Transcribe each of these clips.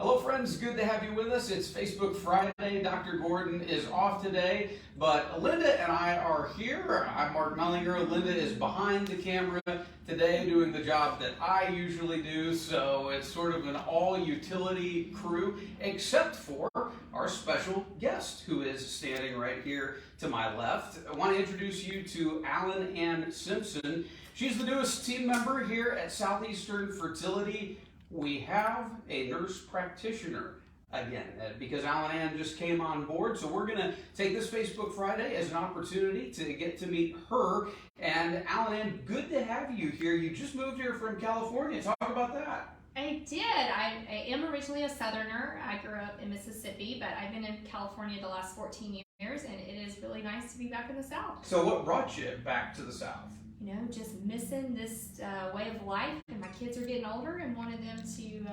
Hello friends, good to have you with us. It's Facebook Friday. Dr. Gordon is off today, but Linda and I are here. I'm Mark Mellinger. Linda is behind the camera today doing the job that I usually do, so it's sort of an all-utility crew, except for our special guest who is standing right here to my left. I want to introduce you to Allyn and Simpson. She's the newest team member here at Southeastern Fertility. We have a nurse practitioner again because Allyn just came on board. So we're going to take this Facebook Friday as an opportunity to get to meet her. And Allyn, good to have you here. You just moved here from California. Talk about that. I did. I am originally a Southerner. I grew up in Mississippi, but I've been in California the last 14 years, and it is really nice to be back in the South. So what brought you back to the South? You know, just missing this way of life, and my kids are getting older and wanted them to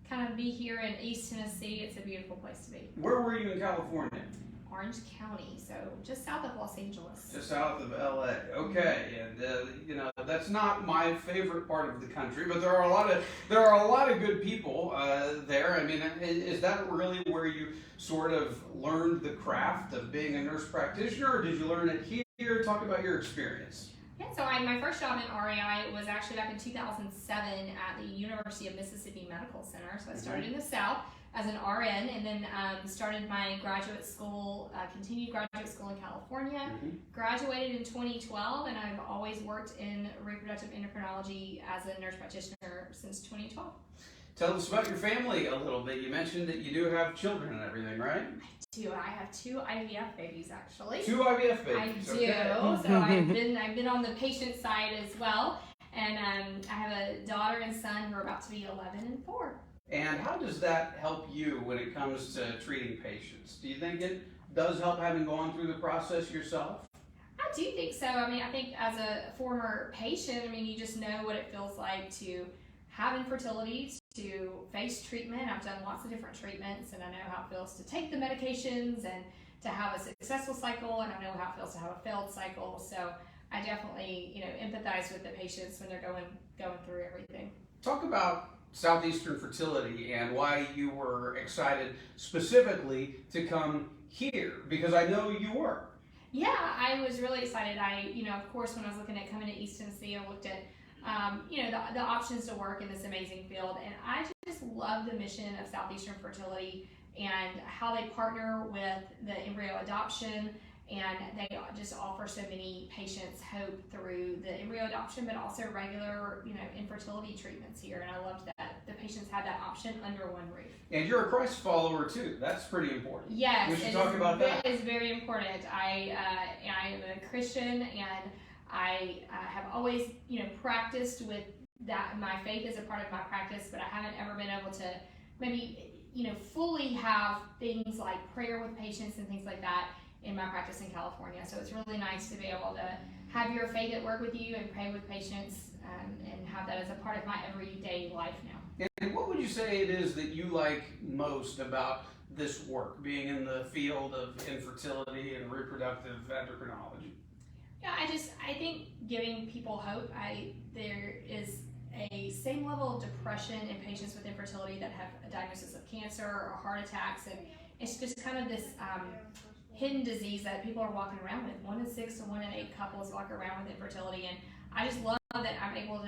kind of be here in East Tennessee. It's a beautiful place to be. Where were you in California? Orange County, so just south of Los Angeles. Just south of LA. Okay, and you know, that's not my favorite part of the country, but there are a lot of good people there. I mean, is that really where you sort of learned the craft of being a nurse practitioner, or did you learn it here? Talk about your experience. Yeah, so my first job in RAI was actually back in 2007 at the University of Mississippi Medical Center. So I started in the South as an RN, and then started my graduate school, continued graduate school in California. Graduated in 2012, and I've always worked in reproductive endocrinology as a nurse practitioner since 2012. Tell us about your family a little bit. You mentioned that you do have children and everything, right? I do. I have 2 IVF babies, actually. 2 IVF babies. I do. Okay. So I've been on the patient side as well, and I have a daughter and son who are about to be 11 and 4. And how does that help you when it comes to treating patients? Do you think it does help having gone through the process yourself? I do think so. I mean, I think as a former patient, I mean, you just know what it feels like to have infertility, to face treatment. I've done lots of different treatments, and I know how it feels to take the medications and to have a successful cycle, and I know how it feels to have a failed cycle. So I definitely, empathize with the patients when they're going through everything. Talk about Southeastern Fertility and why you were excited specifically to come here, because I know you were. Yeah, I was really excited. Of course, when I was looking at coming to East Tennessee, I looked at the options to work in this amazing field, and I just love the mission of Southeastern Fertility and how they partner with the embryo adoption, and they just offer so many patients hope through the embryo adoption, but also regular, infertility treatments here. And I loved that the patients had that option under one roof. And you're a Christ follower too. That's pretty important. Yes, we should talk about that. It is very important. I am a Christian, and I have always, practiced with that. My faith is a part of my practice, but I haven't ever been able to maybe, fully have things like prayer with patients and things like that in my practice in California. So it's really nice to be able to have your faith at work with you and pray with patients, and have that as a part of my everyday life now. And what would you say it is that you like most about this work, being in the field of infertility and reproductive endocrinology? Yeah, I think giving people hope. There is a same level of depression in patients with infertility that have a diagnosis of cancer or heart attacks, and it's just kind of this hidden disease that people are walking around with. 1 in 6 to 1 in 8 couples walk around with infertility, and I just love that I'm able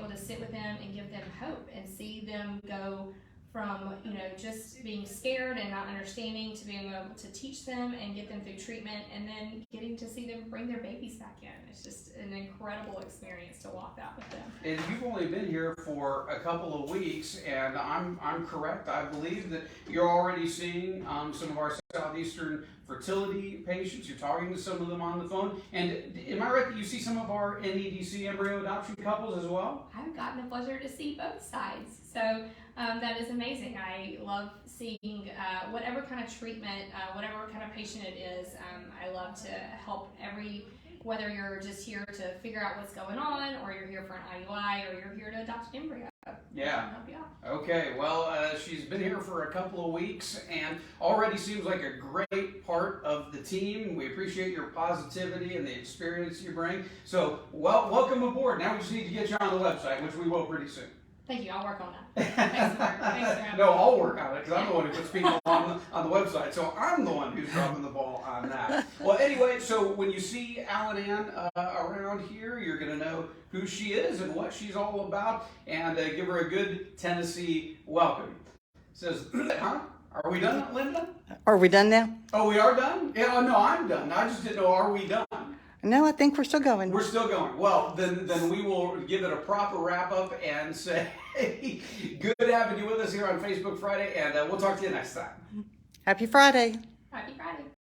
to sit with them and give them hope and see them go from just being scared and not understanding to being able to teach them and get them through treatment, and then getting to see them bring their babies back in. It's just an incredible experience to walk that with them. And you've only been here for a couple of weeks, and I'm correct. I believe that you're already seeing some of our Southeastern Fertility patients. You're talking to some of them on the phone. And am I right that you see some of our NEDC embryo adoption couples as well? I've gotten the pleasure to see both sides. So that is amazing. I love seeing whatever kind of treatment, whatever kind of patient it is. I love to help whether you're just here to figure out what's going on, or you're here for an IUI, or you're here to adopt an embryo. Yeah. Help you out. Okay, well, she's been here for a couple of weeks and already seems like a great part of the team. We appreciate your positivity and the experience you bring. So, welcome aboard. Now we just need to get you on the website, which we will pretty soon. Thank you. I'll work on that. Thanks, Mark. Thanks for having No, me. I'll work on it because I'm the one who puts people on the website. So I'm the one who's dropping the ball on that. Well, anyway, so when you see Allyn around here, you're going to know who she is and what she's all about, and give her a good Tennessee welcome. Says, huh? Are we done, Linda? Are we done now? Oh, we are done? Yeah, oh, no, I'm done. I just didn't know, are we done? No, I think we're still going. We're still going. Well, then we will give it a proper wrap up and say good having you with us here on Facebook Friday, and we'll talk to you next time. Happy Friday. Happy Friday.